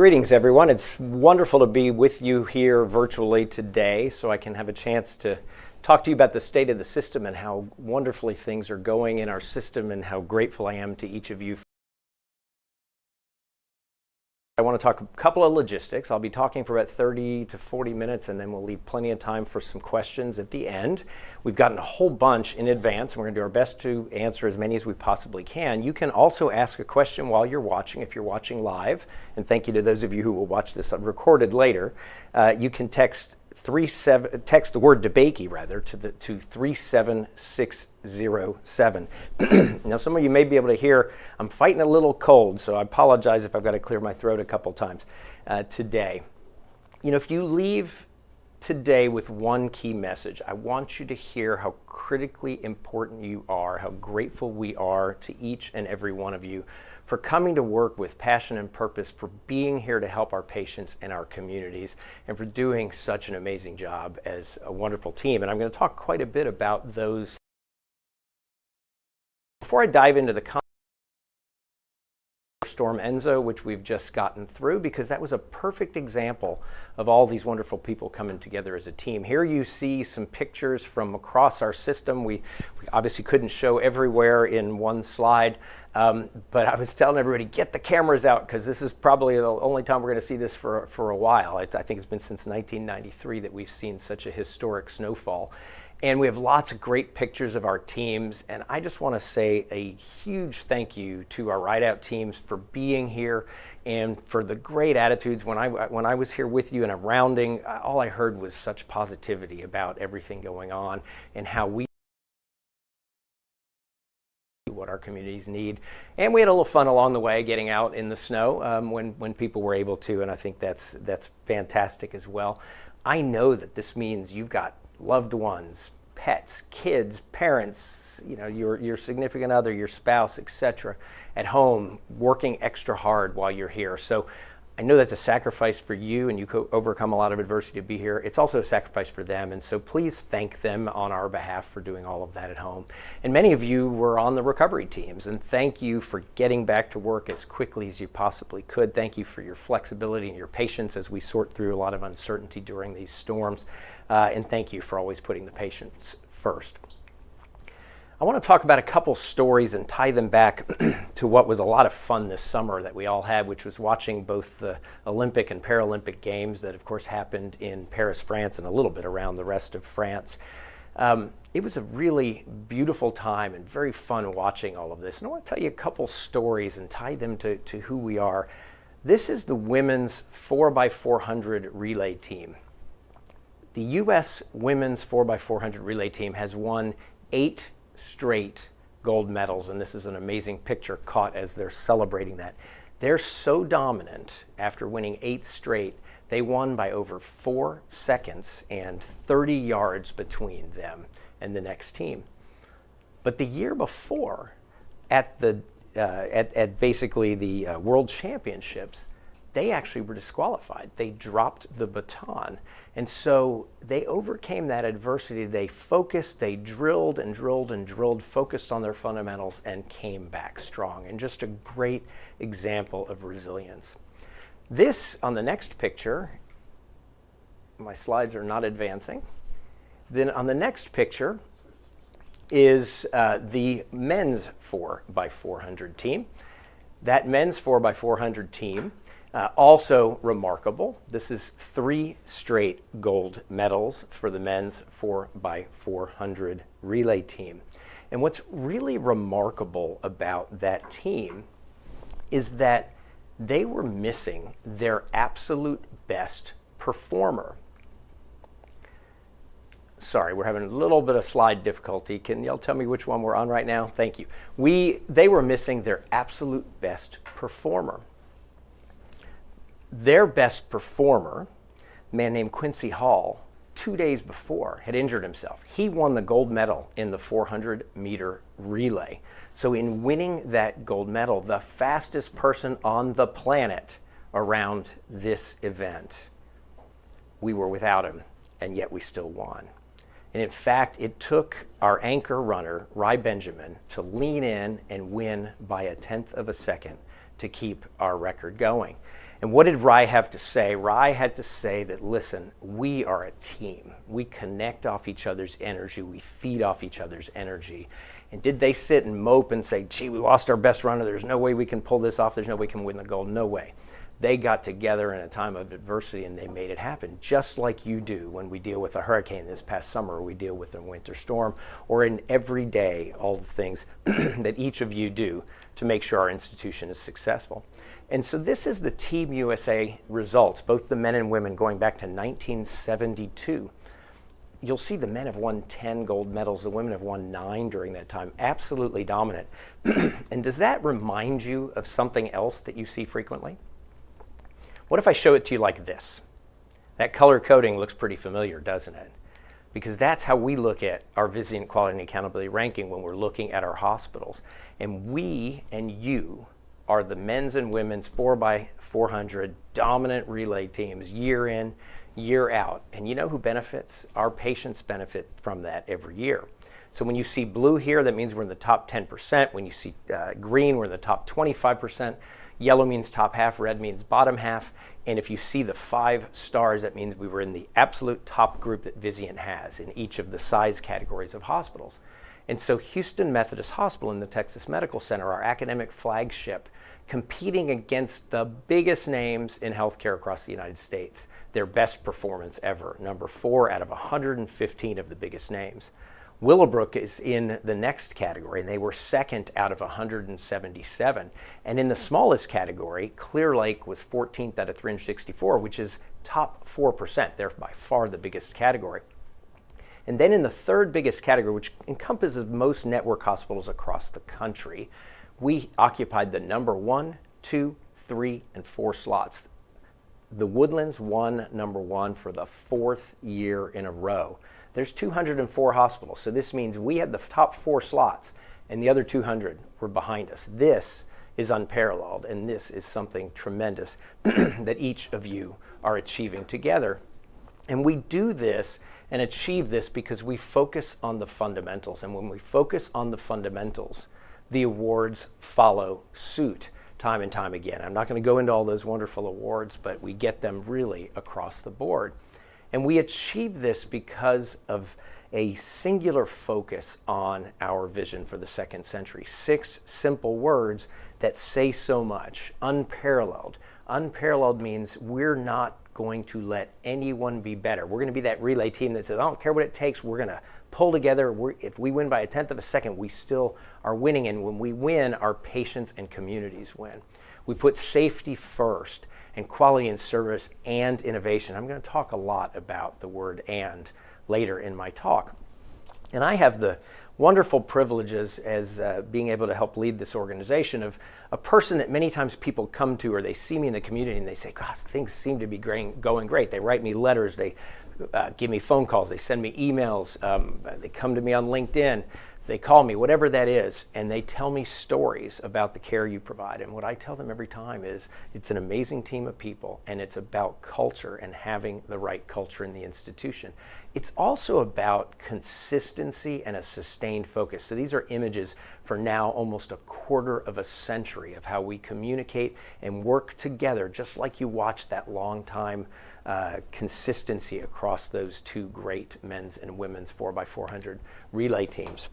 Greetings, everyone. It's wonderful to be with you here virtually today so I can have a chance to talk to you about the state of the system and how wonderfully things are going in our system and how grateful I am to each of you. I want to talk a couple of logistics. I'll be talking for about 30 to 40 minutes and then we'll leave plenty of time for some questions at the end. We've gotten a whole bunch in advance and we're going to do our best to answer as many as we possibly can. You can also ask a question while you're watching if you're watching live, and thank you to those of you who will watch this recorded later. You can text the word DeBakey rather to 37607. Now some of you may be able to hear I'm fighting a little cold, so I apologize if I've got to clear my throat a couple times today. You know, if you leave today with one key message, I want you to hear how critically important you are, how grateful we are to each and every one of you for coming to work with passion and purpose, for being here to help our patients and our communities, and for doing such an amazing job as a wonderful team. And I'm going to talk quite a bit about those. Before I dive into the Storm Enzo, which we've just gotten through, because that was a perfect example of all these wonderful people coming together as a team. Here you see some pictures from across our system. We obviously couldn't show everywhere in one slide, but I was telling everybody, get the cameras out, because this is probably the only time we're going to see this for a while. I think it's been since 1993 that we've seen such a historic snowfall. And we have lots of great pictures of our teams, and I just want to say a huge thank you to our ride-out teams for being here and for the great attitudes. When I was here with you and I'm rounding, all I heard was such positivity about everything going on and how we what our communities need. And we had a little fun along the way getting out in the snow when people were able to, and I think that's fantastic as well. I know that this means you've got loved ones, pets, kids, parents, you know, your significant other, your spouse, etc., at home working extra hard while you're here. So I know that's a sacrifice for you, and you overcome a lot of adversity to be here. It's also a sacrifice for them, and so please thank them on our behalf for doing all of that at home. And many of you were on the recovery teams, and thank you for getting back to work as quickly as you possibly could. Thank you for your flexibility and your patience as we sort through a lot of uncertainty during these storms. And thank you for always putting the patients first. I want to talk about a couple stories and tie them back to what was a lot of fun this summer that we all had, which was watching both the Olympic and Paralympic Games that, of course, happened in Paris, France, and a little bit around the rest of France. It was a really beautiful time and very fun watching all of this. And I want to tell you a couple stories and tie them to who we are. This is the women's 4x400 relay team. The U.S. women's 4x400 relay team has won 8 straight gold medals, and this is an amazing picture caught as they're celebrating that. They're so dominant after winning 8 straight, they won by over 4 seconds and 30 yards between them and the next team. But the year before, at basically the World Championships, they actually were disqualified. They dropped the baton. And so they overcame that adversity. They focused, they drilled and drilled and drilled, focused on their fundamentals, and came back strong. And just a great example of resilience. This, on the next picture, my slides are not advancing. Then on the next picture is the men's 4x400 team. That men's 4x400 team, also remarkable. This is 3 straight gold medals for the men's 4x400 relay team. And what's really remarkable about that team is that they were missing their absolute best performer. Sorry, we're having a little bit of slide difficulty. Can y'all tell me which one we're on right now? Thank you. They were missing their absolute best performer. Their best performer, a man named Quincy Hall, 2 days before had injured himself. He won the gold medal in the 400-meter relay. So in winning that gold medal, the fastest person on the planet around this event, we were without him, and yet we still won. And in fact, it took our anchor runner, Ry Benjamin, to lean in and win by 1/10 of a second to keep our record going. And what did Rye have to say? Rye had to say that, listen, we are a team. We connect off each other's energy. We feed off each other's energy. And did they sit and mope and say, gee, we lost our best runner. There's no way we can pull this off. There's no way we can win the gold. No way. They got together in a time of adversity and they made it happen, just like you do when we deal with a hurricane this past summer, or we deal with a winter storm, or in every day, all the things that each of you do to make sure our institution is successful. And so this is the Team USA results, both the men and women going back to 1972. You'll see the men have won 10 gold medals, the women have won 9 during that time, absolutely dominant. And does that remind you of something else that you see frequently? What if I show it to you like this? That color coding looks pretty familiar, doesn't it? Because that's how we look at our visiting quality and accountability ranking when we're looking at our hospitals. And we and you are the men's and women's 4x400 dominant relay teams year in, year out. And you know who benefits? Our patients benefit from that every year. So when you see blue here, that means we're in the top 10%. When you see green, we're in the top 25%. Yellow means top half, red means bottom half. And if you see the 5 stars, that means we were in the absolute top group that Vizient has in each of the size categories of hospitals. And so Houston Methodist Hospital in the Texas Medical Center, our academic flagship, competing against the biggest names in healthcare across the United States, their best performance ever, number 4 out of 115 of the biggest names. Willowbrook is in the next category, and they were 2nd out of 177. And in the smallest category, Clear Lake was 14th out of 364, which is top 4%. They're by far the biggest category. And then in the 3rd biggest category, which encompasses most network hospitals across the country, we occupied the number 1, 2, 3, and 4 slots. The Woodlands won number 1 for the 4th year in a row. There's 204 hospitals, so this means we had the top 4 slots and the other 200 were behind us. This is unparalleled, and this is something tremendous that each of you are achieving together. And we do this and achieve this because we focus on the fundamentals. And when we focus on the fundamentals, the awards follow suit time and time again. I'm not going to go into all those wonderful awards, but we get them really across the board. And we achieve this because of a singular focus on our vision for the 2nd century. 6 simple words that say so much. Unparalleled. Unparalleled means we're not going to let anyone be better. We're going to be that relay team that says, I don't care what it takes, we're going to pull together. If we win by 1/10 of a second, we still are winning. And when we win, our patients and communities win. We put safety first, and quality and service and innovation. I'm going to talk a lot about the word "and" later in my talk. And I have the wonderful privileges as being able to help lead this organization of a person that many times people come to, or they see me in the community and they say, gosh, things seem to be going great. They write me letters, they give me phone calls, they send me emails, they come to me on LinkedIn, they call me, whatever that is, and they tell me stories about the care you provide. And what I tell them every time is it's an amazing team of people, and it's about culture and having the right culture in the institution. It's also about consistency and a sustained focus. So these are images for now almost a quarter of a century of how we communicate and work together, just like you watch that long time consistency across those 2 great men's and women's 4x400 relay teams.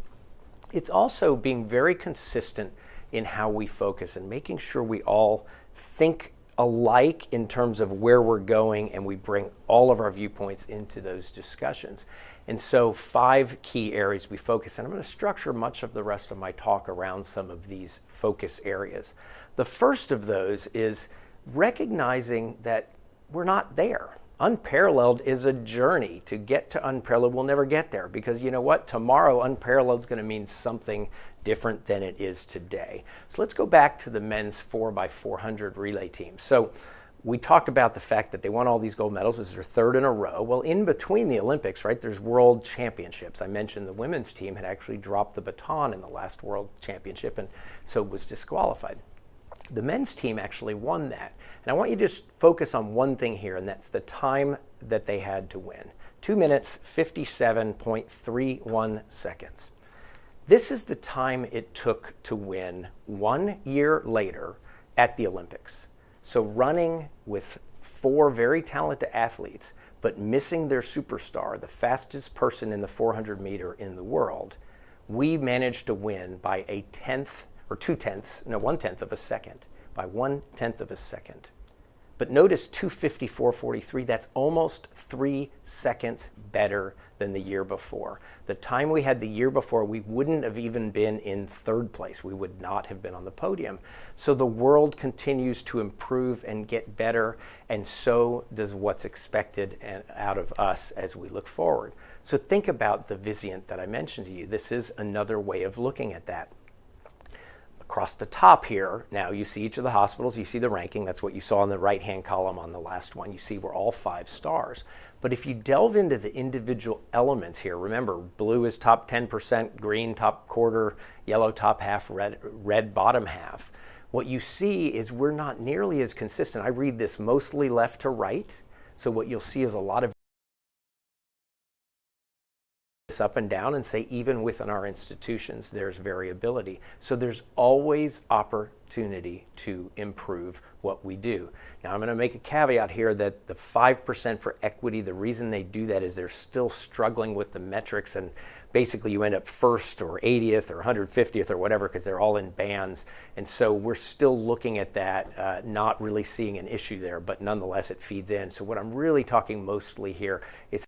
It's also being very consistent in how we focus and making sure we all think alike in terms of where we're going, and we bring all of our viewpoints into those discussions. And so 5 key areas we focus, and I'm going to structure much of the rest of my talk around some of these focus areas. The first of those is recognizing that we're not there. Unparalleled is a journey. To get to unparalleled, we'll never get there, because you know what? Tomorrow, unparalleled is going to mean something different than it is today. So let's go back to the men's 4x400 relay team. So we talked about the fact that they won all these gold medals. This is their 3rd in a row. Well, in between the Olympics, right, there's world championships. I mentioned the women's team had actually dropped the baton in the last world championship, and so was disqualified. The men's team actually won that. And I want you to just focus on one thing here, and that's the time that they had to win. 2 minutes, 57.31 seconds. This is the time it took to win 1 year later at the Olympics. So running with 4 very talented athletes, but missing their superstar, the fastest person in the 400 meter in the world, we managed to win by 1/10 of a second, by 1/10 of a second. But notice 2:54.43, that's almost 3 seconds better than the year before. The time we had the year before, we wouldn't have even been in 3rd place. We would not have been on the podium. So the world continues to improve and get better, and so does what's expected out of us as we look forward. So think about the Vizient that I mentioned to you. This is another way of looking at that. Across the top here, now you see each of the hospitals, you see the ranking, that's what you saw in the right-hand column on the last one. You see we're all 5 stars. But if you delve into the individual elements here, remember, blue is top 10%, green top quarter, yellow top half, red bottom half. What you see is we're not nearly as consistent. I read this mostly left to right, so what you'll see is a lot of up and down, and say even within our institutions there's variability. So there's always opportunity to improve what we do. Now I'm going to make a caveat here that the 5% for equity, the reason they do that is they're still struggling with the metrics, and basically you end up 1st or 80th or 150th or whatever because they're all in bands, and so we're still looking at that, not really seeing an issue there, but nonetheless it feeds in. So what I'm really talking mostly here is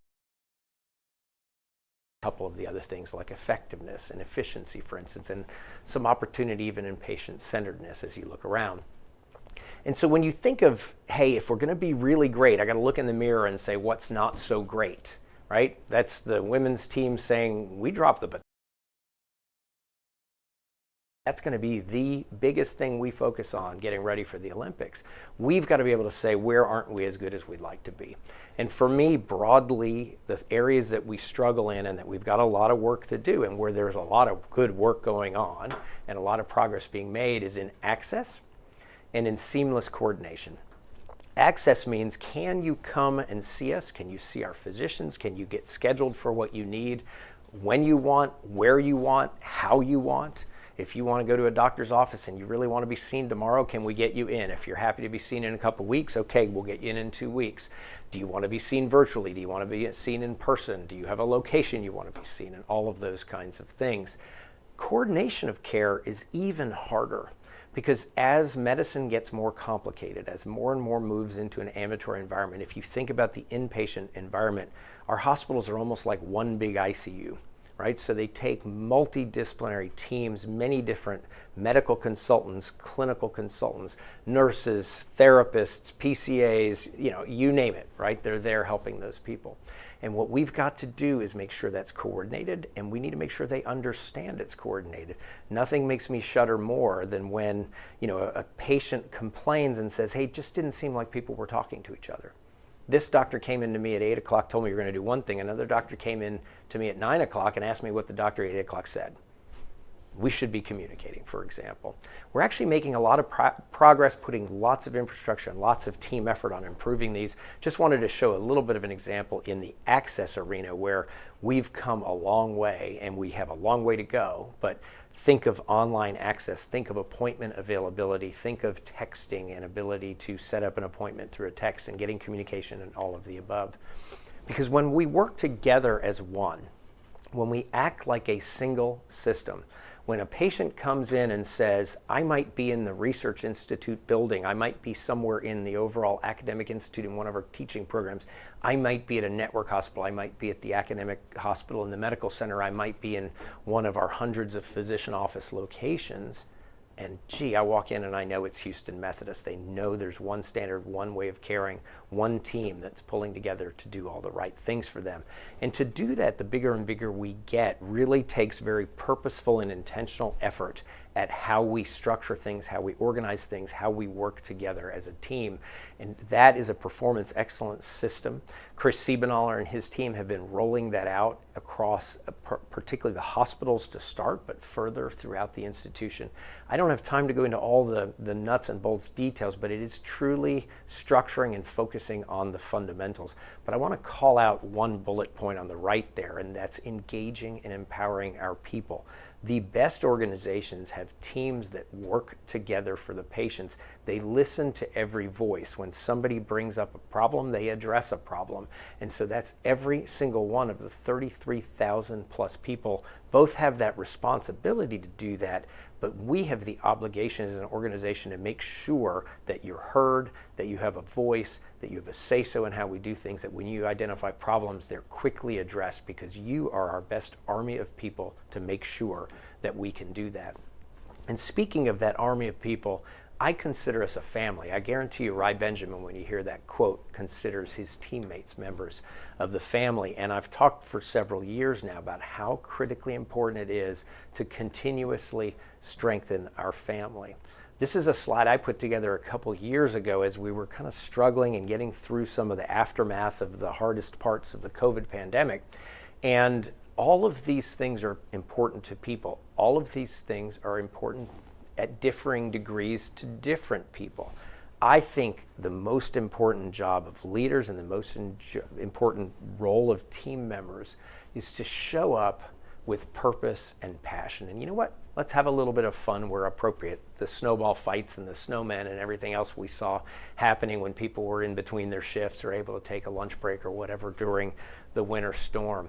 couple of the other things like effectiveness and efficiency, for instance, and some opportunity even in patient-centeredness as you look around. And so when you think of, hey, if we're going to be really great, I got to look in the mirror and say what's not so great, right? That's the women's team saying we dropped the baton. That's going to be the biggest thing we focus on getting ready for the Olympics. We've got to be able to say, where aren't we as good as we'd like to be? And for me, broadly, the areas that we struggle in and that we've got a lot of work to do and where there's a lot of good work going on and a lot of progress being made is in access and in seamless coordination. Access means, can you come and see us? Can you see our physicians? Can you get scheduled for what you need, when you want, where you want, how you want? If you want to go to a doctor's office and you really want to be seen tomorrow, can we get you in? If you're happy to be seen in a couple weeks, okay, we'll get you in 2 weeks. Do you want to be seen virtually? Do you want to be seen in person? Do you have a location you want to be seen in? All of those kinds of things. Coordination of care is even harder because as medicine gets more complicated, as more and more moves into an ambulatory environment, if you think about the inpatient environment, our hospitals are almost like one big ICU. Right? So they take multidisciplinary teams, many different medical consultants, clinical consultants, nurses, therapists, PCAs, you name it, right? They're there helping those people. And what we've got to do is make sure that's coordinated, and we need to make sure they understand it's coordinated. Nothing makes me shudder more than when, a patient complains and says, hey, it just didn't seem like people were talking to each other. This doctor came in to me at 8 o'clock, told me you're going to do one thing. Another doctor came in to me at 9 o'clock and asked me what the doctor at 8 o'clock said. We should be communicating, for example. We're actually making a lot of progress, putting lots of infrastructure and lots of team effort on improving these. Just wanted to show a little bit of an example in the access arena where we've come a long way and we have a long way to go, but think of online access, think of appointment availability, think of texting and ability to set up an appointment through a text and getting communication and all of the above. Because when we work together as one, when we act like a single system, when a patient comes in and says, I might be in the research institute building, I might be somewhere in the overall academic institute in one of our teaching programs, I might be at a network hospital, I might be at the academic hospital in the medical center, I might be in one of our hundreds of physician office locations, and gee, I walk in and I know it's Houston Methodist. They know there's one standard, one way of caring, one team that's pulling together to do all the right things for them. And to do that, the bigger and bigger we get really takes very purposeful and intentional effort at how we structure things, how we organize things, how we work together as a team. And that is a performance excellence system. Chris Siebenthaler and his team have been rolling that out across particularly the hospitals to start, but further throughout the institution. I don't have time to go into all the nuts and bolts details, but it is truly structuring and focusing on the fundamentals. But I want to call out one bullet point on the right there, and that's engaging and empowering our people. The best organizations have teams that work together for the patients. They listen to every voice. When somebody brings up a problem, they address a problem. And so that's every single one of the 33,000 plus people both have that responsibility to do that, but we have the obligation as an organization to make sure that you're heard, that you have a voice, that you have a say-so in how we do things, that when you identify problems, they're quickly addressed, because you are our best army of people to make sure that we can do that. And speaking of that army of people, I consider us a family. I guarantee you, Ry Benjamin, when you hear that quote, considers his teammates members of the family. And I've talked for several years now about how critically important it is to continuously strengthen our family. This is a slide I put together a couple years ago as we were kind of struggling and getting through some of the aftermath of the hardest parts of the COVID pandemic. And all of these things are important to people. All of these things are important at differing degrees to different people. I think the most important job of leaders and the most important role of team members is to show up with purpose and passion. And you know what? Let's have a little bit of fun where appropriate. The snowball fights and the snowmen and everything else we saw happening when people were in between their shifts or able to take a lunch break or whatever during the winter storm.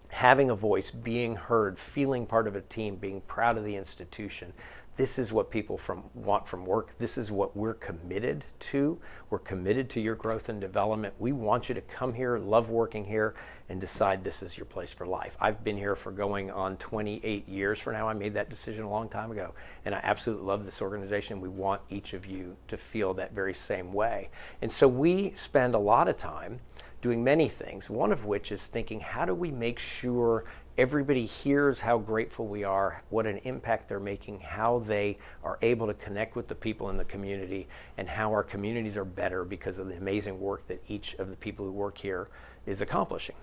Having a voice, being heard, feeling part of a team, being proud of the institution. This is what people want from work. This is what we're committed to. We're committed to your growth and development. We want you to come here, love working here, and decide this is your place for life. I've been here for going on 28 years for now. I made that decision a long time ago, and I absolutely love this organization. We want each of you to feel that very same way. And so we spend a lot of time doing many things, one of which is thinking, how do we make sure everybody hears how grateful we are, what an impact they're making, how they are able to connect with the people in the community, and how our communities are better because of the amazing work that each of the people who work here is accomplishing.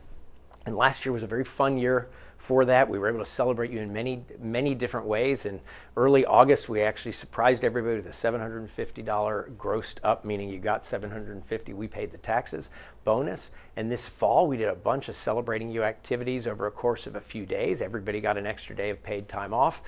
And last year was a very fun year for that. We were able to celebrate you in many, many different ways. In early August, we actually surprised everybody with a $750 grossed up, meaning you got $750, we paid the taxes, bonus. And this fall, we did a bunch of celebrating you activities over a course of a few days. Everybody got an extra day of paid time off.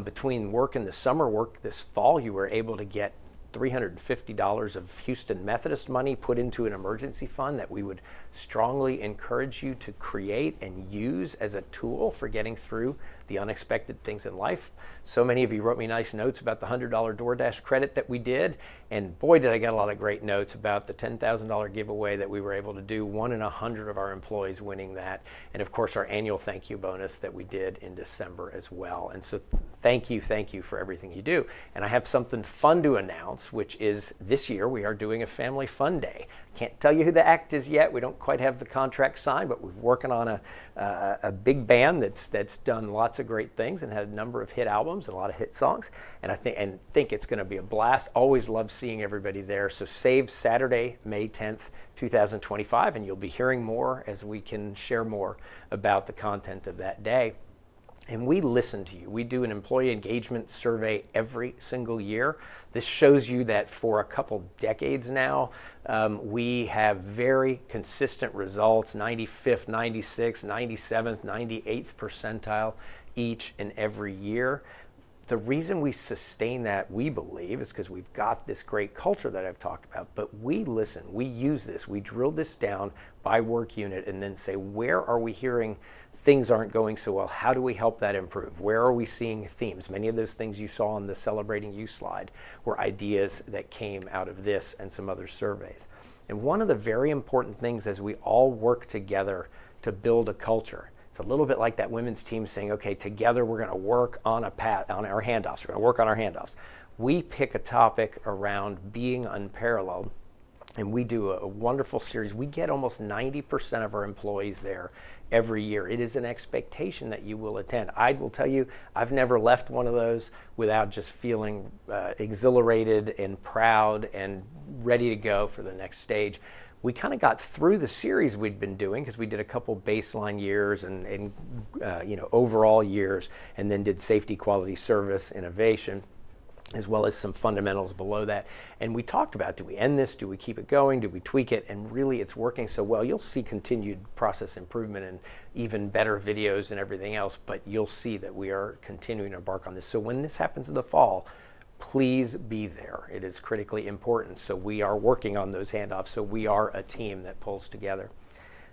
Between work and the summer work this fall, you were able to get $350 of Houston Methodist money put into an emergency fund that we would strongly encourage you to create and use as a tool for getting through the unexpected things in life. So many of you wrote me nice notes about the $100 DoorDash credit that we did, and boy did I get a lot of great notes about the $10,000 giveaway that we were able to do, 1 in 100 of our employees winning that, and of course our annual thank you bonus that we did in December as well. And so thank you for everything you do. And I have something fun to announce, which is this year we are doing a Family Fun Day. Can't tell you who the act is yet. We don't quite have the contract signed, but we're working on a big band that's done lots of great things and had a number of hit albums and a lot of hit songs. And I think it's going to be a blast. Always love seeing everybody there. So save Saturday, May 10th, 2025, and you'll be hearing more as we can share more about the content of that day. And we listen to you. We do an employee engagement survey every single year. This shows you that for a couple decades now, we have very consistent results, 95th, 96th, 97th, 98th percentile each and every year. The reason we sustain that, we believe, is because we've got this great culture that I've talked about, but we listen, we use this, we drill this down by work unit and then say, where are we hearing things aren't going so well? How do we help that improve? Where are we seeing themes? Many of those things you saw on the Celebrating You slide were ideas that came out of this and some other surveys. And one of the very important things as we all work together to build a culture, it's a little bit like that women's team saying, okay, together we're going to work on our handoffs. We're going to work on our handoffs. We pick a topic around being unparalleled, and we do a wonderful series. We get almost 90% of our employees there every year. It is an expectation that you will attend. I will tell you, I've never left one of those without just feeling exhilarated and proud and ready to go for the next stage. We kind of got through the series we'd been doing because we did a couple baseline years and overall years, and then did safety, quality, service, innovation. as well as some fundamentals below that. And we talked about, do we end this? Do we keep it going? Do we tweak it? And really it's working so well. You'll see continued process improvement and even better videos and everything else, but you'll see that we are continuing to embark on this. So when this happens in the fall, please be there. It is critically important. So we are working on those handoffs. So we are a team that pulls together.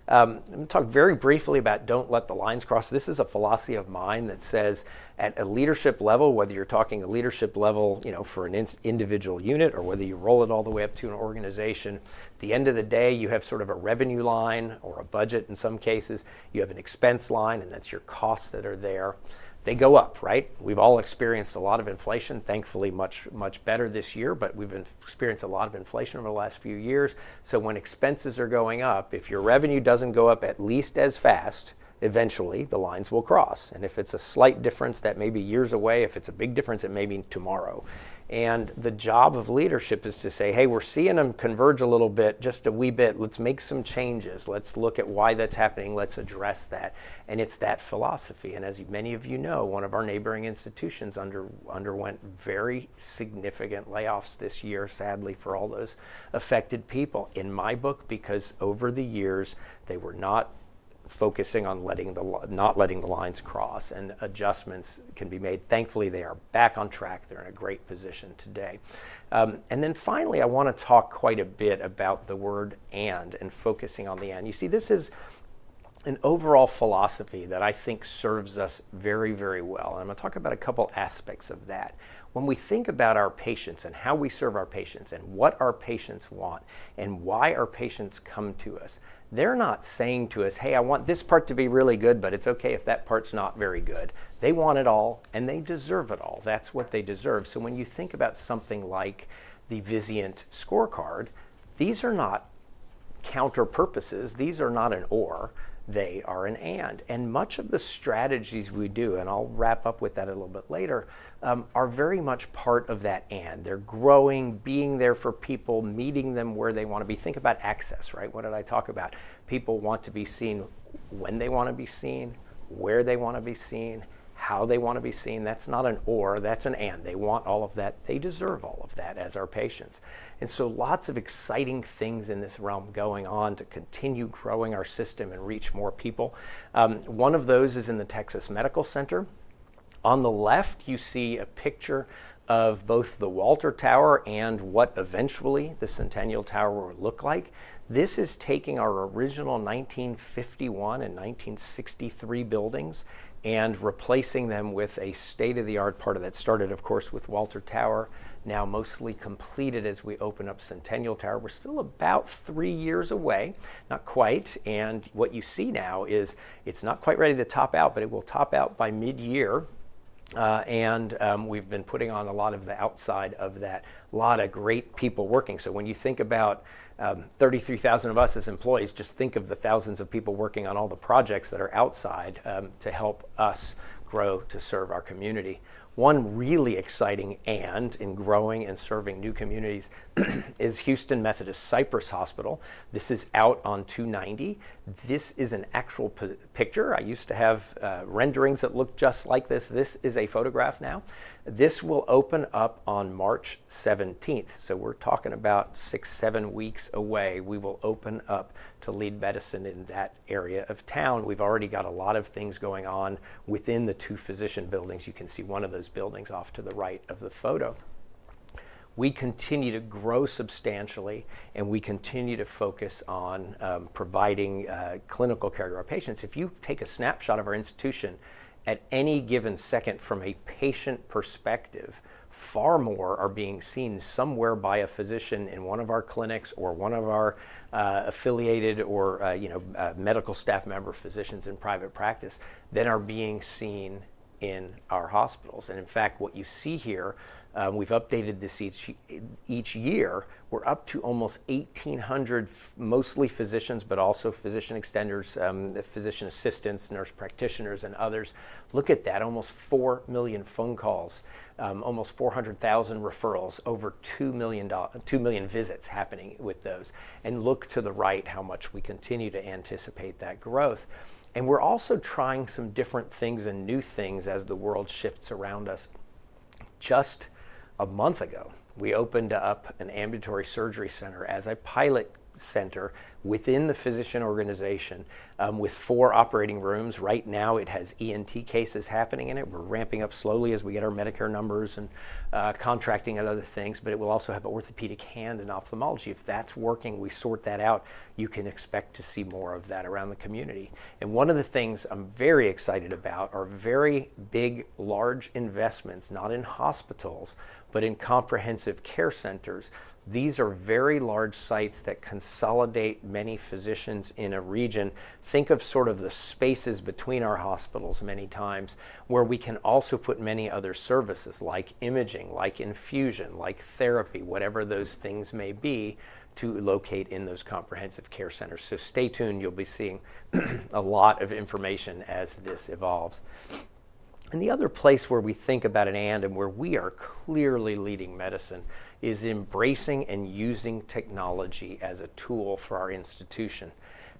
I'm going to talk very briefly about don't let the lines cross. This is a philosophy of mine that says at a leadership level, whether you're talking a leadership level, for an individual unit or whether you roll it all the way up to an organization, at the end of the day, you have sort of a revenue line or a budget in some cases. You have an expense line, and that's your costs that are there. They go up, right? We've all experienced a lot of inflation, thankfully much better this year, but we've experienced a lot of inflation over the last few years. So when expenses are going up, if your revenue doesn't go up at least as fast, eventually the lines will cross. And if it's a slight difference, that may be years away. If it's a big difference, it may be tomorrow. And the job of leadership is to say, hey, we're seeing them converge a little bit, just a wee bit. Let's make some changes. Let's look at why that's happening. Let's address that. And it's that philosophy. And as many of you know, one of our neighboring institutions underwent very significant layoffs this year, sadly, for all those affected people. In my book, because over the years, they were not focusing on not letting the lines cross, and adjustments can be made. Thankfully, they are back on track. They're in a great position today. And then finally, I want to talk quite a bit about the word and focusing on the and. You see, this is an overall philosophy that I think serves us very, very well. And I'm going to talk about a couple aspects of that. When we think about our patients and how we serve our patients and what our patients want and why our patients come to us, they're not saying to us, hey, I want this part to be really good, but it's okay if that part's not very good. They want it all, and they deserve it all. That's what they deserve. So when you think about something like the Vizient scorecard, these are not counter purposes. These are not an or. They are an and. And much of the strategies we do, and I'll wrap up with that a little bit later, are very much part of that and. They're growing, being there for people, meeting them where they want to be. Think about access, right? What did I talk about? People want to be seen when they want to be seen, where they want to be seen, how they want to be seen. That's not an or, that's an and. They want all of that. They deserve all of that as our patients. And so lots of exciting things in this realm going on to continue growing our system and reach more people. One of those is in the Texas Medical Center. On the left, you see a picture of both the Walter Tower and what eventually the Centennial Tower will look like. This is taking our original 1951 and 1963 buildings and replacing them with a state-of-the-art part of that. Started, of course, with Walter Tower, now mostly completed as we open up Centennial Tower. We're still about 3 years away, not quite, and what you see now is it's not quite ready to top out, but it will top out by mid-year. We've been putting on a lot of the outside of that, a lot of great people working. So when you think about 33,000 of us as employees, just think of the thousands of people working on all the projects that are outside to help us grow to serve our community. One really exciting and in growing and serving new communities is Houston Methodist Cypress Hospital. This is out on 290. This is an actual picture. I used to have renderings that look just like this. This is a photograph now. This will open up on March 17th. So we're talking about 6-7 weeks away. We will open up to lead medicine in that area of town. We've already got a lot of things going on within the 2 physician buildings. You can see one of those buildings off to the right of the photo. We continue to grow substantially, and we continue to focus on providing clinical care to our patients. If you take a snapshot of our institution at any given second from a patient perspective, far more are being seen somewhere by a physician in one of our clinics or one of our affiliated or medical staff member physicians in private practice than are being seen in our hospitals. And in fact, what you see here, we've updated this each year. We're up to almost 1,800, mostly physicians, but also physician extenders, physician assistants, nurse practitioners, and others. Look at that, almost 4 million phone calls, almost 400,000 referrals, over 2 million visits happening with those. And look to the right how much we continue to anticipate that growth. And we're also trying some different things and new things as the world shifts around us. Just A month ago, we opened up an ambulatory surgery center as a pilot center within the physician organization with 4 operating rooms. Right now it has ENT cases happening in it. We're ramping up slowly as we get our Medicare numbers and contracting and other things, but it will also have orthopedic, hand, and ophthalmology. If that's working, we sort that out, you can expect to see more of that around the community. And one of the things I'm very excited about are very big, large investments, not in hospitals, but in comprehensive care centers. These are very large sites that consolidate many physicians in a region. Think of sort of the spaces between our hospitals many times, where we can also put many other services like imaging, like infusion, like therapy, whatever those things may be, to locate in those comprehensive care centers. So stay tuned, you'll be seeing a lot of information as this evolves. And the other place where we think about an and where we are clearly leading medicine is embracing and using technology as a tool for our institution.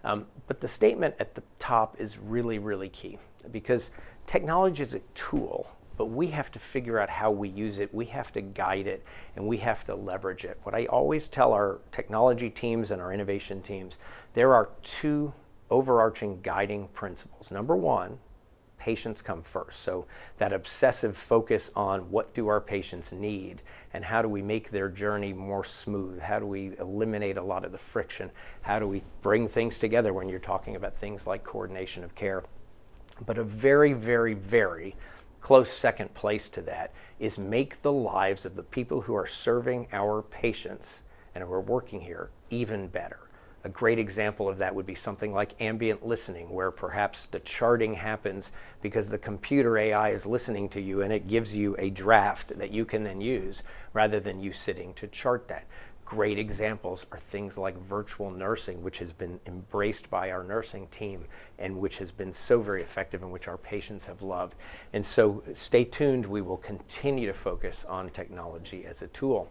But the statement at the top is really, really key, because technology is a tool, but we have to figure out how we use it, we have to guide it, and we have to leverage it. What I always tell our technology teams and our innovation teams, there are 2 overarching guiding principles. Number 1, patients come first. So that obsessive focus on what do our patients need and how do we make their journey more smooth? How do we eliminate a lot of the friction? How do we bring things together when you're talking about things like coordination of care? But a very, very, very close second place to that is make the lives of the people who are serving our patients and who are working here even better. A great example of that would be something like ambient listening, where perhaps the charting happens because the computer AI is listening to you and it gives you a draft that you can then use rather than you sitting to chart that. Great examples are things like virtual nursing, which has been embraced by our nursing team and which has been so very effective and which our patients have loved. And so stay tuned, we will continue to focus on technology as a tool.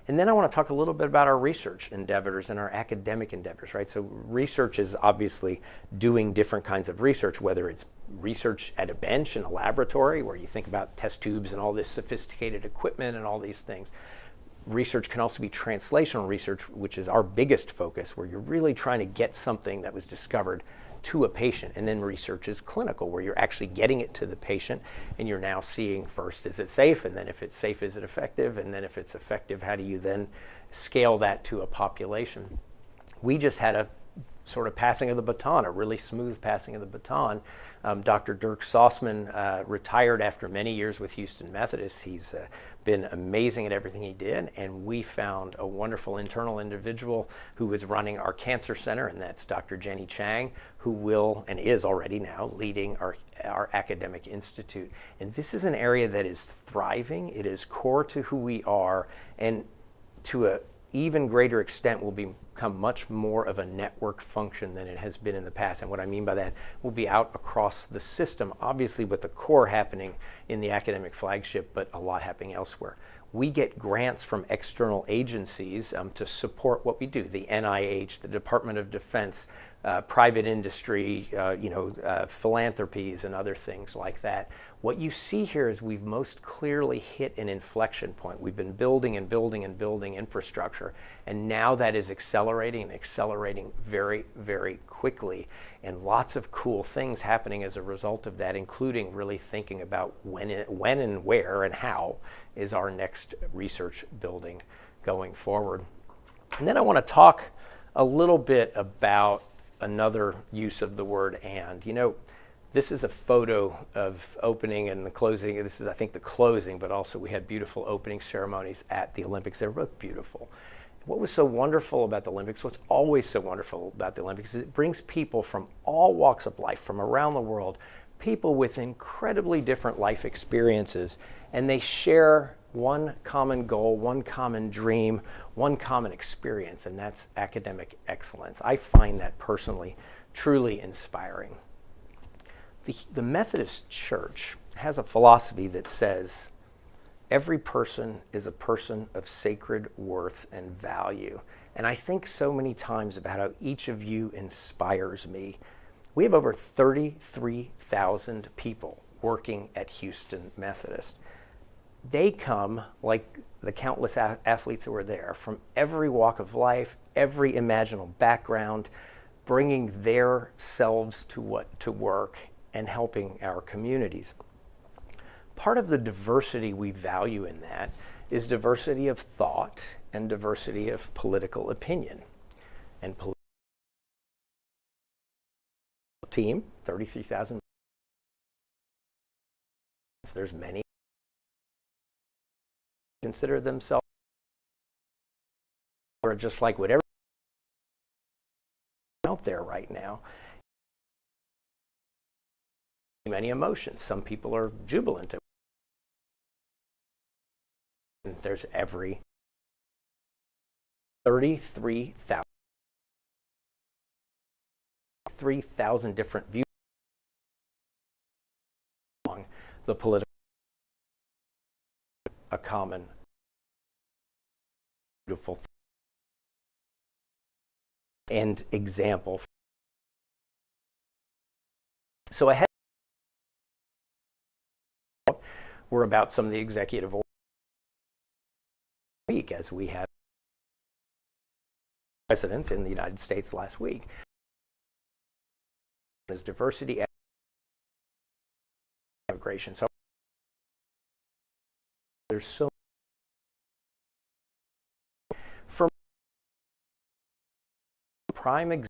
And then I want to talk a little bit about our research endeavors and our academic endeavors, right? So research is obviously doing different kinds of research, whether it's research at a bench in a laboratory where you think about test tubes and all this sophisticated equipment and all these things. Research can also be translational research, which is our biggest focus, where you're really trying to get something that was discovered to a patient. And then research is clinical, where you're actually getting it to the patient and you're now seeing first, is it safe? And then if it's safe, is it effective? And then if it's effective, how do you then scale that to a population? We just had a sort of passing of the baton, a really smooth passing of the baton. Dr. Dirk Sossman retired after many years with Houston Methodist. He's been amazing at everything he did, and we found a wonderful internal individual who was running our cancer center, and that's Dr. Jenny Chang, who will and is already now leading our academic institute. And this is an area that is thriving. It is core to who we are, and to an even greater extent will become much more of a network function than it has been in the past. And what I mean by that, will be out across the system, obviously with the core happening in the academic flagship, but a lot happening elsewhere. We get grants from external agencies to support what we do, the NIH, the Department of Defense, private industry, philanthropies and other things like that. What you see here is we've most clearly hit an inflection point. We've been building and building and building infrastructure, and now that is accelerating and accelerating very, very quickly. And lots of cool things happening as a result of that, including really thinking about when and where and how is our next research building going forward. And then I want to talk a little bit about another use of the word and. This is a photo of opening and the closing. This is, I think, the closing, but also we had beautiful opening ceremonies at the Olympics. They were both beautiful. What was so wonderful about the Olympics, what's always so wonderful about the Olympics, is it brings people from all walks of life, from around the world, people with incredibly different life experiences, and they share one common goal, one common dream, one common experience, and that's academic excellence. I find that personally truly inspiring. The Methodist Church has a philosophy that says every person is a person of sacred worth and value. And I think so many times about how each of you inspires me. We have over 33,000 people working at Houston Methodist. they come, like the countless athletes that were there, from every walk of life, every imaginable background, bringing their selves to work and helping our communities. Part of the diversity we value in that is diversity of thought and diversity of political opinion. And team, 33,000. There's many consider themselves or just like whatever out there right now. Many emotions. Some people are jubilant. And there's every 33,000 different views along the political, a common, beautiful and example. So ahead, we're about some of the executive orders week, as we had president in the United States last week. Is diversity, immigration. So there's so for prime example,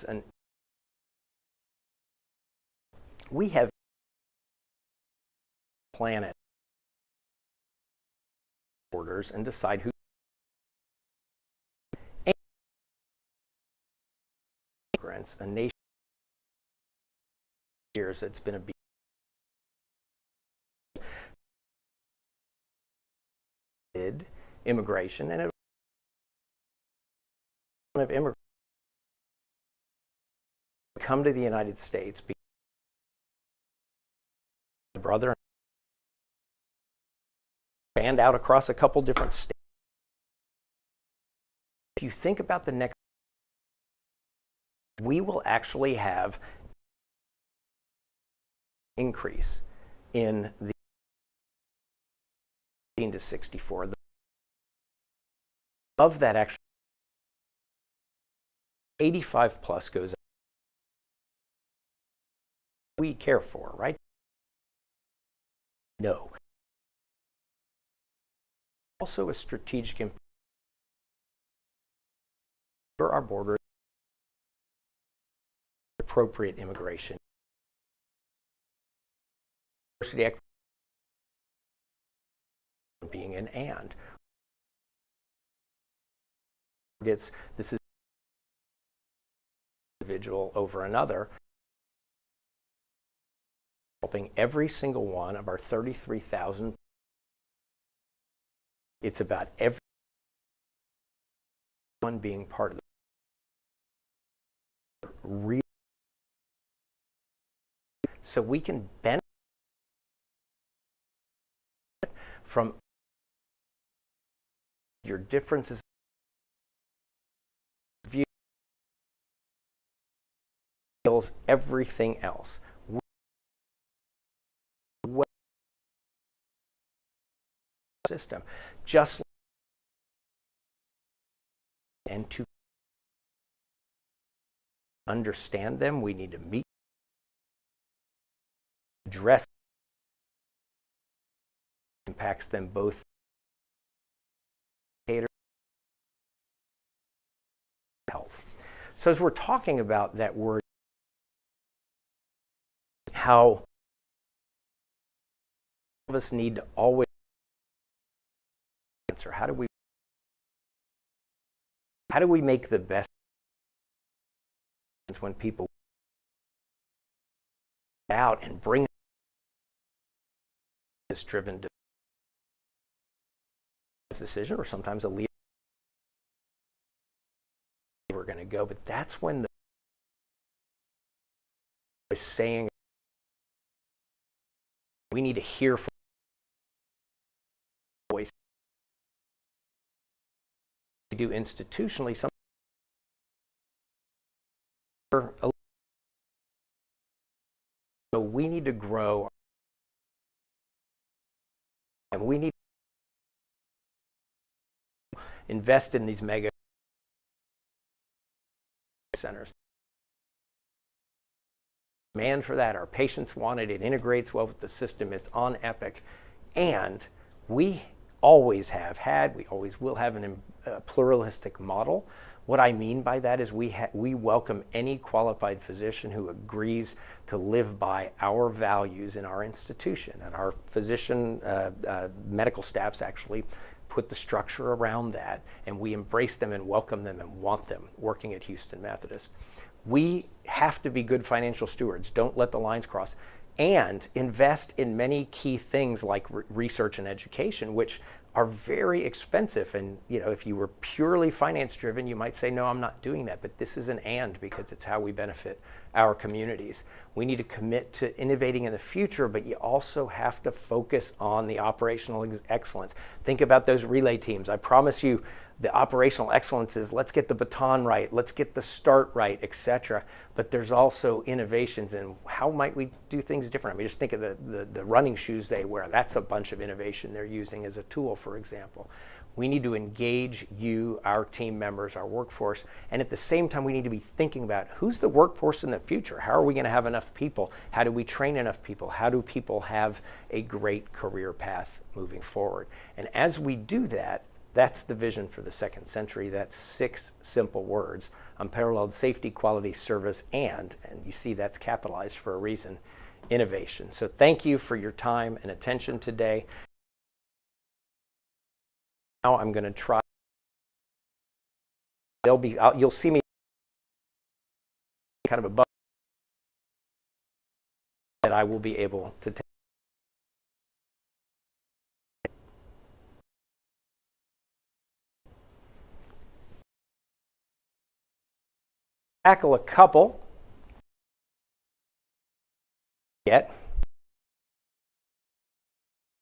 and we have planet borders and decide who immigrants, a nation years it's been a immigration and of immigrants come to the United States because the brother banned out across a couple different states. If you think about the next, we will actually have increase in the 18 to 64. Of that, actually 85 plus goes up. We care for, right? No. Also a strategic importance for our borders, appropriate immigration, diversity, being an and. This is individual over another, helping every single one of our 33,000. It's about everyone being part of the real, so we can benefit from your differences of view, everything else. System, just and to understand them, we need to meet, address impacts them both. Health. So as we're talking about that word, how all of us need to always answer, how do we make the best when people out and bring this driven decision, or sometimes a leader we're going to go, but that's when the saying we need to hear from voice. We do institutionally some so we need to grow And we need to invest in these mega centers. Demand for that. Our patients want it. It integrates well with the system. It's on Epic. And we always have had, we always will have a pluralistic model. What I mean by that is we welcome any qualified physician who agrees to live by our values in our institution. And our physician medical staffs actually put the structure around that, and we embrace them and welcome them and want them working at Houston Methodist. We have to be good financial stewards. Don't let the lines cross. And invest in many key things like research and education, which are very expensive. And if you were purely finance driven, you might say, no, I'm not doing that. But this is an and, because it's how we benefit our communities. We need to commit to innovating in the future, but you also have to focus on the operational excellence. Think about those relay teams. I promise you, the operational excellence is let's get the baton right, let's get the start right, etc. But there's also innovations in how might we do things different. I mean, just think of the running shoes they wear. That's a bunch of innovation they're using as a tool, for example. We need to engage you, our team members, our workforce, and at the same time we need to be thinking about who's the workforce in the future. How are we going to have enough people? How do we train enough people? How do people have a great career path moving forward? And as we do that, that's the vision for the second century. That's 6 simple words: unparalleled safety, quality, service, and you see that's capitalized for a reason, innovation. So thank you for your time and attention today. Now I'm going to try. You'll see me kind of above that I will be able to take. Tackle a couple. Get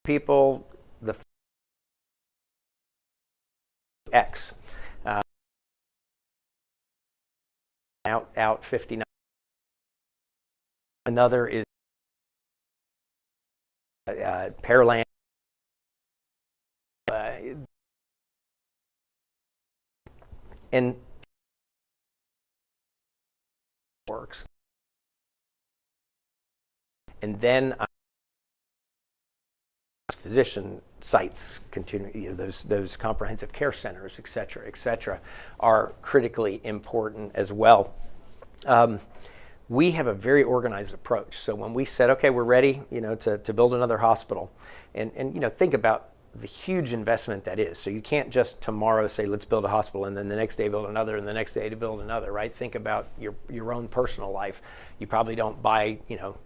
people the X out 59. Another is Pearland. And works. And then physician sites continue, those comprehensive care centers, et cetera, are critically important as well. We have a very organized approach. So when we said, okay, we're ready, to build another hospital, and think about the huge investment that is. So you can't just tomorrow say, let's build a hospital, and then the next day build another, and the next day to build another, right? Think about your own personal life. You probably don't buy,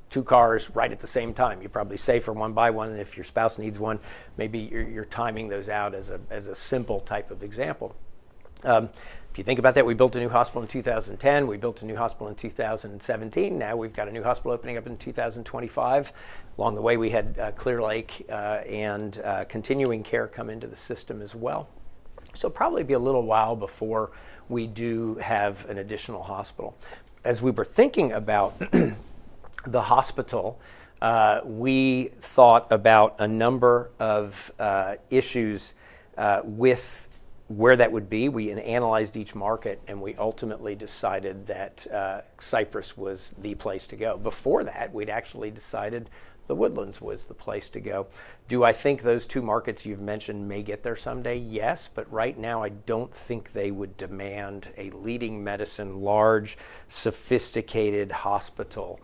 2 cars right at the same time. You probably save for one, buy one, and if your spouse needs one, maybe you're timing those out as a simple type of example. If you think about that, we built a new hospital in 2010. We built a new hospital in 2017. Now we've got a new hospital opening up in 2025. Along the way, we had Clear Lake and continuing care come into the system as well. So probably be a little while before we do have an additional hospital. As we were thinking about the hospital, we thought about a number of issues with where that would be. We analyzed each market, and we ultimately decided that Cypress was the place to go. Before that, we'd actually decided the Woodlands was the place to go. Do I think those 2 markets you've mentioned may get there someday? Yes, but right now I don't think they would demand a leading medicine, large, sophisticated hospital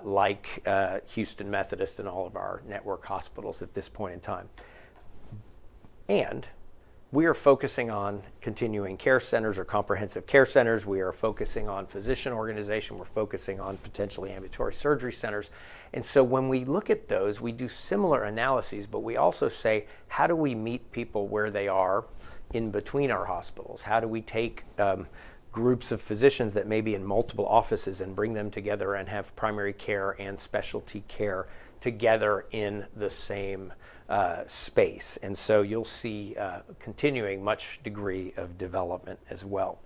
like Houston Methodist and all of our network hospitals at this point in time. And we are focusing on continuing care centers or comprehensive care centers. We are focusing on physician organization. We're focusing on potentially ambulatory surgery centers. And so when we look at those, we do similar analyses, but we also say, how do we meet people where they are in between our hospitals? How do we take groups of physicians that may be in multiple offices and bring them together and have primary care and specialty care together in the same space? And so you'll see continuing much degree of development as well.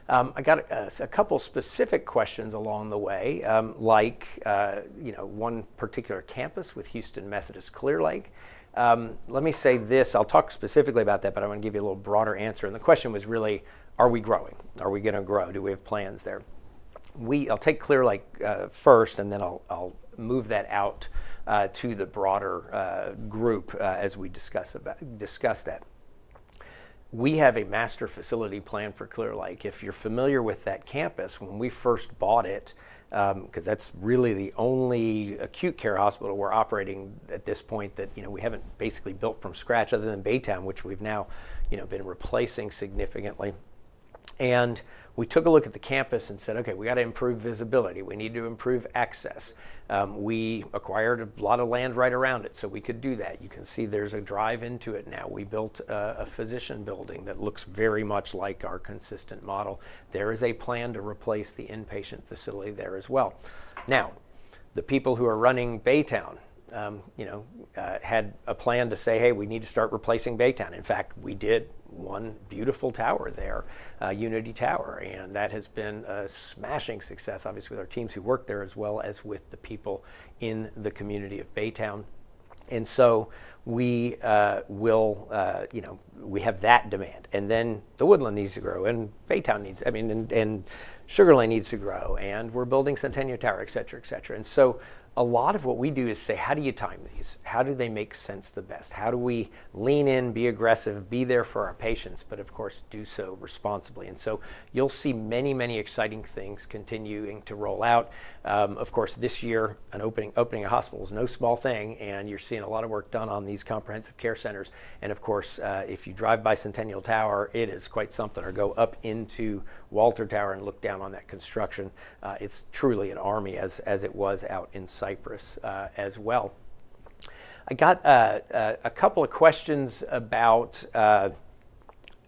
I got a couple specific questions along the way, one particular campus with Houston Methodist Clear Lake. Let me say this, I'll talk specifically about that, but I want to give you a little broader answer. And the question was really, are we growing? Are we going to grow? Do we have plans there? I'll take Clear Lake first, and then I'll move that out to the broader group as we discuss that. We have a master facility plan for Clear Lake. If you're familiar with that campus, when we first bought it, because that's really the only acute care hospital we're operating at this point that we haven't basically built from scratch, other than Baytown, which we've now been replacing significantly. And we took a look at the campus and said, okay, we got to improve visibility. We need to improve access. We acquired a lot of land right around it so we could do that. You can see there's a drive into it now. We built a physician building that looks very much like our consistent model. There is a plan to replace the inpatient facility there as well. Now, the people who are running Baytown, had a plan to say, hey, we need to start replacing Baytown. In fact, we did one beautiful tower there, Unity Tower, and that has been a smashing success, obviously, with our teams who work there as well as with the people in the community of Baytown. And so we we have that demand. And then the Woodland needs to grow, and Baytown needs, and Sugar Lane needs to grow, and we're building Centennial Tower, et cetera, et cetera. And so a lot of what we do is say, how do you time these? How do they make sense the best? How do we lean in, be aggressive, be there for our patients, but of course do so responsibly? And so you'll see many, many exciting things continuing to roll out. Of course, this year, opening a hospital is no small thing, and you're seeing a lot of work done on these comprehensive care centers. And of course, if you drive by Centennial Tower, it is quite something, or go up into Walter Tower and look down on that construction. It's truly an army, as it was out in Cypress as well. I got a couple of questions about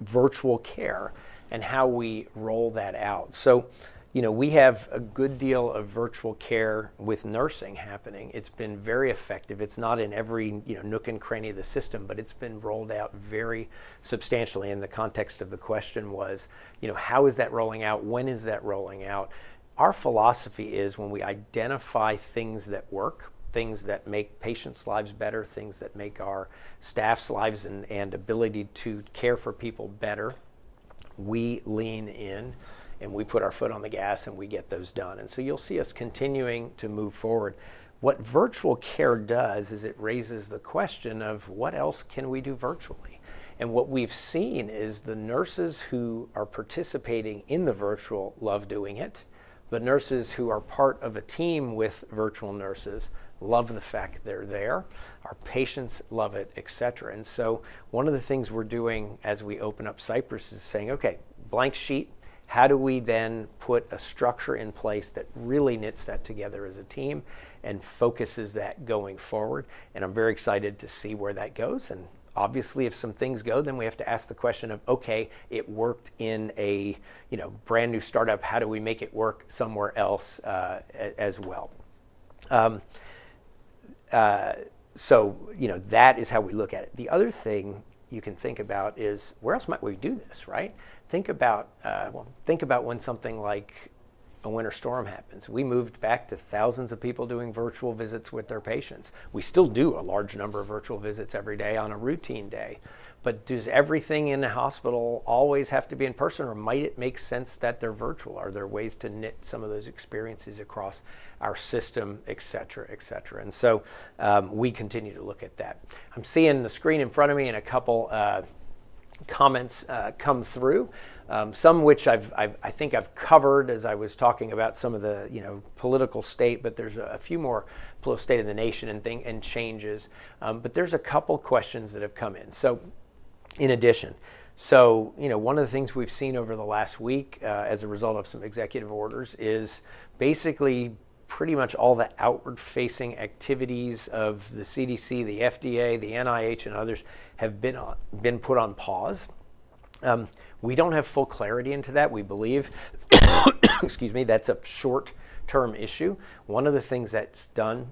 virtual care and how we roll that out. So, we have a good deal of virtual care with nursing happening. It's been very effective. It's not in every nook and cranny of the system, but it's been rolled out very substantially. And the context of the question was, how is that rolling out? When is that rolling out? Our philosophy is, when we identify things that work, things that make patients' lives better, things that make our staff's lives and ability to care for people better, we lean in and we put our foot on the gas and we get those done. And so you'll see us continuing to move forward. What virtual care does is it raises the question of, what else can we do virtually? And what we've seen is the nurses who are participating in the virtual love doing it. The nurses who are part of a team with virtual nurses love the fact they're there. Our patients love it, et cetera. And so one of the things we're doing as we open up Cypress is saying, okay, blank sheet. How do we then put a structure in place that really knits that together as a team and focuses that going forward? And I'm very excited to see where that goes. And obviously, if some things go, then we have to ask the question of, okay, it worked in a brand new startup. How do we make it work somewhere else as well? So that is how we look at it. The other thing you can think about is, where else might we do this, right? Think about when something like a winter storm happens. We moved back to thousands of people doing virtual visits with their patients. We still do a large number of virtual visits every day on a routine day. But does everything in the hospital always have to be in person, or might it make sense that they're virtual? Are there ways to knit some of those experiences across our system, et cetera, et cetera? And so we continue to look at that. I'm seeing the screen in front of me and a couple comments come through, some which I think I've covered as I was talking about some of the political state, but there's a few more political state of the nation and changes. But there's a couple questions that have come in. So in addition, one of the things we've seen over the last week as a result of some executive orders is basically pretty much all the outward-facing activities of the CDC, the FDA, the NIH, and others have been put on pause. We don't have full clarity into that. We believe, excuse me, that's a short-term issue. One of the things that's done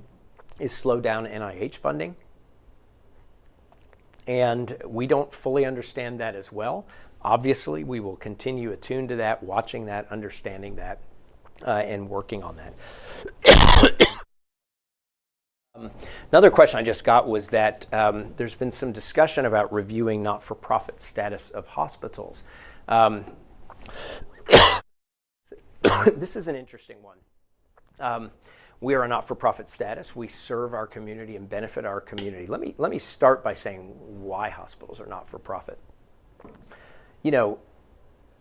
is slow down NIH funding, and we don't fully understand that as well. Obviously, we will continue attuned to that, watching that, understanding that, and working on that. Another question I just got was that there's been some discussion about reviewing not-for-profit status of hospitals. This is an interesting one. We are a not-for-profit status. We serve our community and benefit our community. Let me start by saying why hospitals are not-for-profit. You know,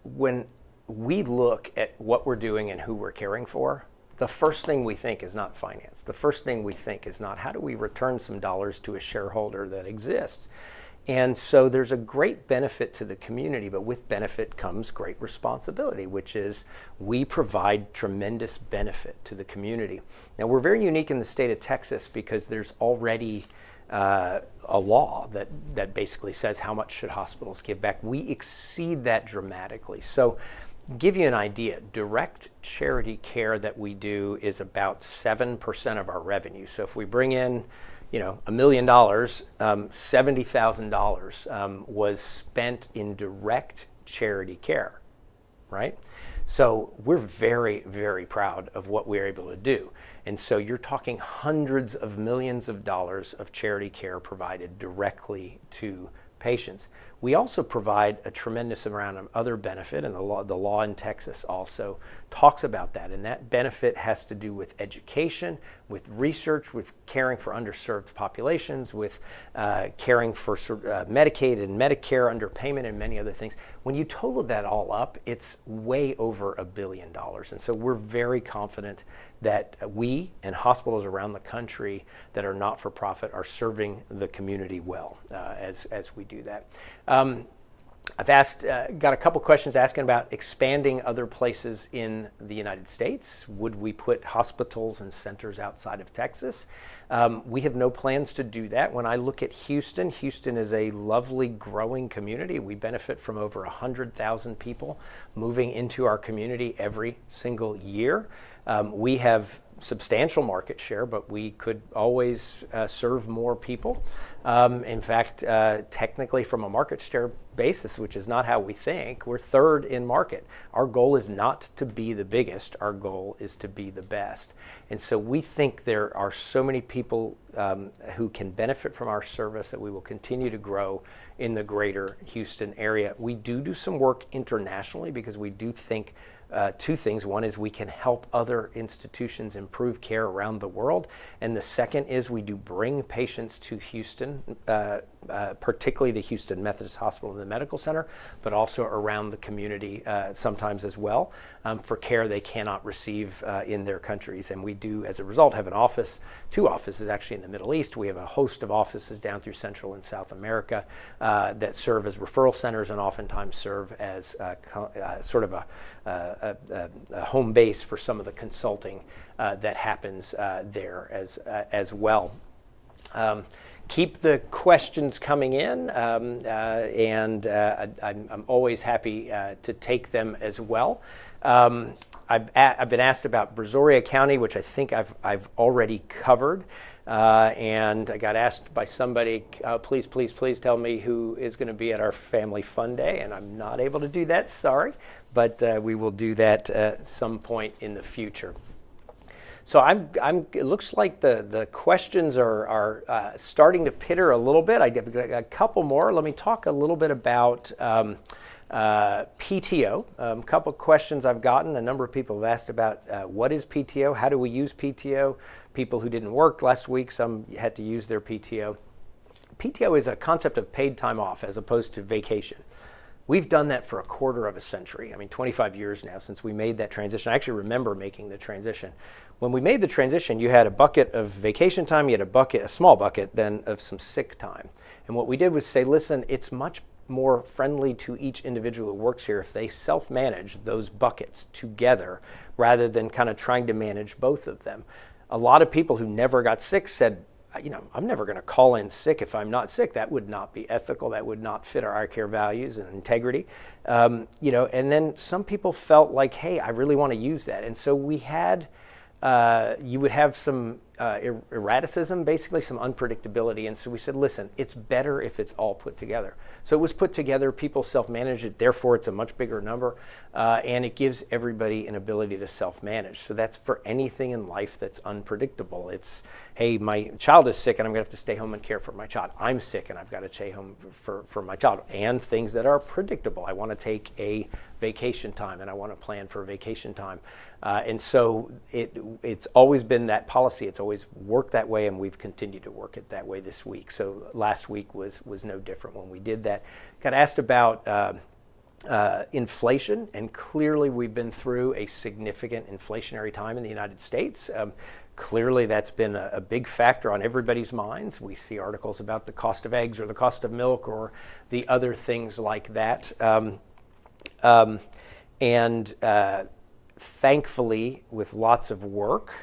when we look at what we're doing and who we're caring for, the first thing we think is not finance. The first thing we think is not how do we return some dollars to a shareholder that exists. And so there's a great benefit to the community, but with benefit comes great responsibility, which is we provide tremendous benefit to the community. Now, we're very unique in the state of Texas because there's already a law that basically says how much should hospitals give back. We exceed that dramatically. So give you an idea, direct charity care that we do is about 7% of our revenue. So if we bring in $1 million, $70,000 was spent in direct charity care, right? So we're very, very proud of what we're able to do. And so you're talking hundreds of millions of dollars of charity care provided directly to patients. We also provide a tremendous amount of other benefit, and the law in Texas also talks about that. And that benefit has to do with education, with research, with caring for underserved populations, with caring for Medicaid and Medicare underpayment and many other things. When you total that all up, it's way over $1 billion. And so we're very confident that we and hospitals around the country that are not-for-profit are serving the community well as we do that. I've got a couple questions asking about expanding other places in the United States. Would we put hospitals and centers outside of Texas? We have no plans to do that. When I look at Houston, Houston is a lovely growing community. We benefit from over 100,000 people moving into our community every single year. We have substantial market share, but we could always serve more people. In fact, technically from a market share basis, which is not how we think, we're third in market. Our goal is not to be the biggest, our goal is to be the best. And so we think there are so many people who can benefit from our service that we will continue to grow in the greater Houston area. We do some work internationally because we do think two things. One is we can help other institutions improve care around the world. And the second is we do bring patients to Houston, particularly to Houston Methodist Hospital and the Medical Center, but also around the community sometimes as well for care they cannot receive in their countries. And we do, as a result, have an office, two offices actually in the Middle East. We have a host of offices down through Central and South America that serve as referral centers and oftentimes serve as sort of a home base for some of the consulting that happens there as well. Keep the questions coming in, and I'm always happy to take them as well. I've been asked about Brazoria County, which I think I've already covered. And I got asked by somebody, please tell me who is going to be at our Family Fun Day, and I'm not able to do that, sorry, but we will do that at some point in the future. So it looks like the questions are starting to pitter a little bit. I get a couple more. Let me talk a little bit about PTO. A couple questions I've gotten. A number of people have asked about what is PTO, how do we use PTO? People who didn't work last week, some had to use their PTO. PTO is a concept of paid time off as opposed to vacation. We've done that for a quarter of a century. I mean, 25 years now since we made that transition. I actually remember making the transition. When we made the transition, you had a bucket of vacation time, you had a small bucket then of some sick time. And what we did was say, listen, it's much more friendly to each individual who works here if they self-manage those buckets together rather than kind of trying to manage both of them. A lot of people who never got sick said, I'm never going to call in sick if I'm not sick. That would not be ethical. That would not fit our care values and integrity. And then some people felt like, hey, I really want to use that. And so we had, you would have some erraticism, basically some unpredictability. And so we said, listen, it's better if it's all put together. So it was put together, people self-manage it, therefore it's a much bigger number, and it gives everybody an ability to self-manage. So that's for anything in life that's unpredictable. It's, hey, my child is sick and I'm gonna have to stay home and care for my child. I'm sick and I've got to stay home for my child. And things that are predictable. I want to take a vacation time and I want to plan for vacation time. And so it's always been that policy. It's always worked that way, and we've continued to work it that way this week. So last week was no different when we did that. Got asked about inflation, and clearly we've been through a significant inflationary time in the United States. Clearly that's been a big factor on everybody's minds. We see articles about the cost of eggs or the cost of milk or the other things like that. Thankfully, with lots of work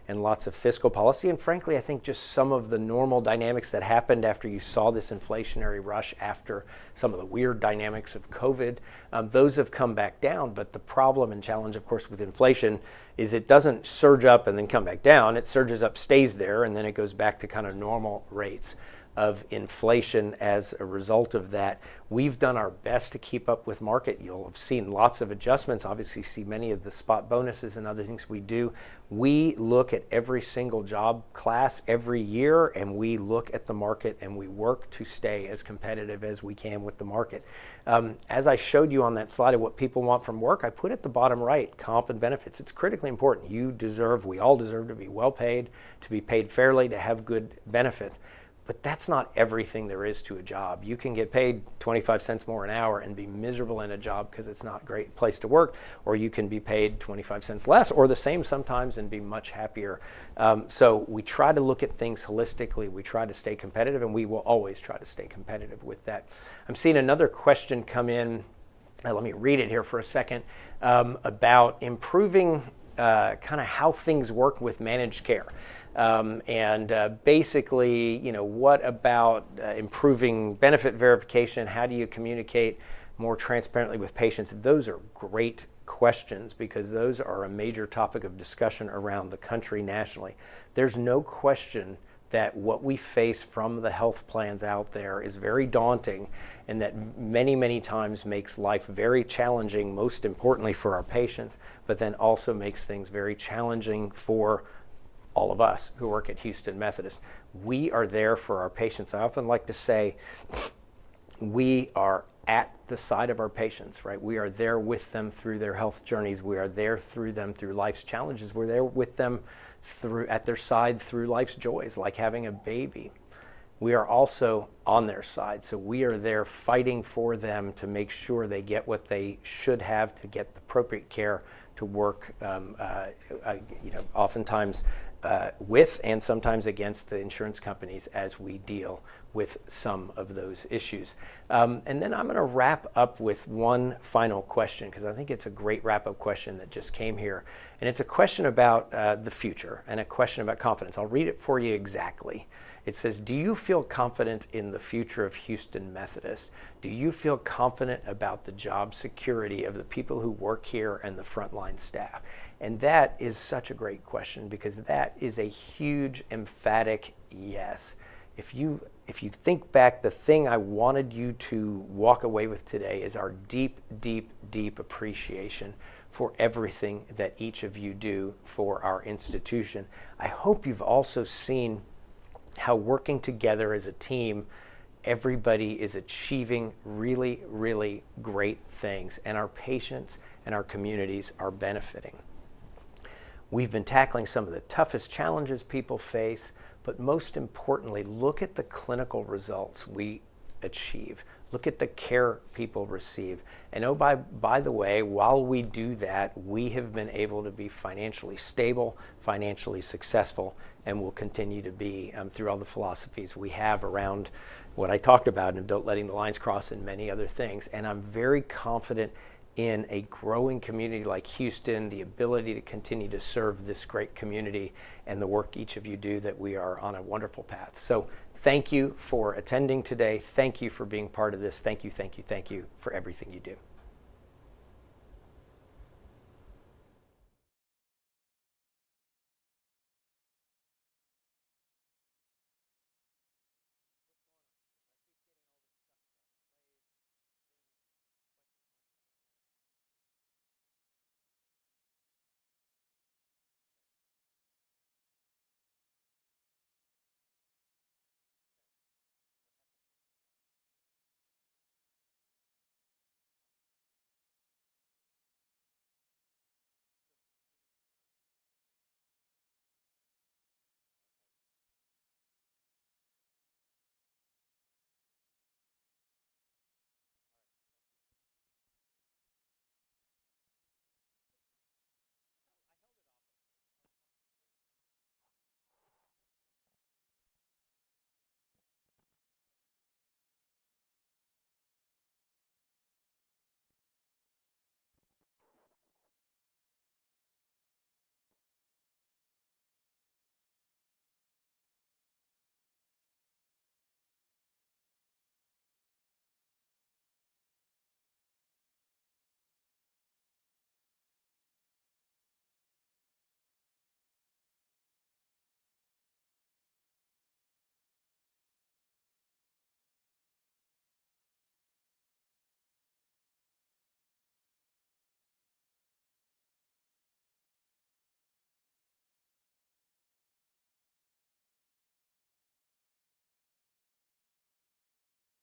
and lots of fiscal policy, and frankly, I think just some of the normal dynamics that happened after you saw this inflationary rush after some of the weird dynamics of COVID, those have come back down. But the problem and challenge, of course, with inflation is it doesn't surge up and then come back down. It surges up, stays there, and then it goes back to kind of normal rates of inflation as a result of that. We've done our best to keep up with market. You'll have seen lots of adjustments, obviously see many of the spot bonuses and other things we do. We look at every single job class every year, and we look at the market and we work to stay as competitive as we can with the market. As I showed you on that slide of what people want from work, I put at the bottom right, comp and benefits. It's critically important. We all deserve to be well paid, to be paid fairly, to have good benefits. But that's not everything there is to a job. You can get paid 25 cents more an hour and be miserable in a job because it's not a great place to work, or you can be paid 25 cents less or the same sometimes and be much happier. So we try to look at things holistically. We try to stay competitive, and we will always try to stay competitive with that. I'm seeing another question come in. Let me read it here for a second, about improving kind of how things work with managed care. Basically, what about improving benefit verification? How do you communicate more transparently with patients? Those are great questions because those are a major topic of discussion around the country nationally. There's no question that what we face from the health plans out there is very daunting, and that many, many times makes life very challenging, most importantly for our patients, but then also makes things very challenging for all of us who work at Houston Methodist. We are there for our patients. I often like to say we are at the side of our patients, right? We are there with them through their health journeys. We are there through them through life's challenges. We're there with them at their side through life's joys, like having a baby. We are also on their side. So we are there fighting for them to make sure they get what they should have to get the appropriate care to work, oftentimes with and sometimes against the insurance companies as we deal with some of those issues. And then I'm going to wrap up with one final question, because I think it's a great wrap-up question that just came here. And it's a question about the future and a question about confidence. I'll read it for you exactly. It says, do you feel confident in the future of Houston Methodist? Do you feel confident about the job security of the people who work here and the frontline staff? And that is such a great question, because that is a huge, emphatic yes. If you think back, the thing I wanted you to walk away with today is our deep, deep, deep appreciation for everything that each of you do for our institution. I hope you've also seen how working together as a team, everybody is achieving really, really great things, and our patients and our communities are benefiting. We've been tackling some of the toughest challenges people face, but most importantly, look at the clinical results we achieve. Look at the care people receive. And oh, by the way, while we do that, we have been able to be financially stable, financially successful, and will continue to be through all the philosophies we have around what I talked about, and don't letting the lines cross, and many other things. And I'm very confident in a growing community like Houston, the ability to continue to serve this great community, and the work each of you do, that we are on a wonderful path. So thank you for attending today. Thank you for being part of this. Thank you, thank you, thank you for everything you do.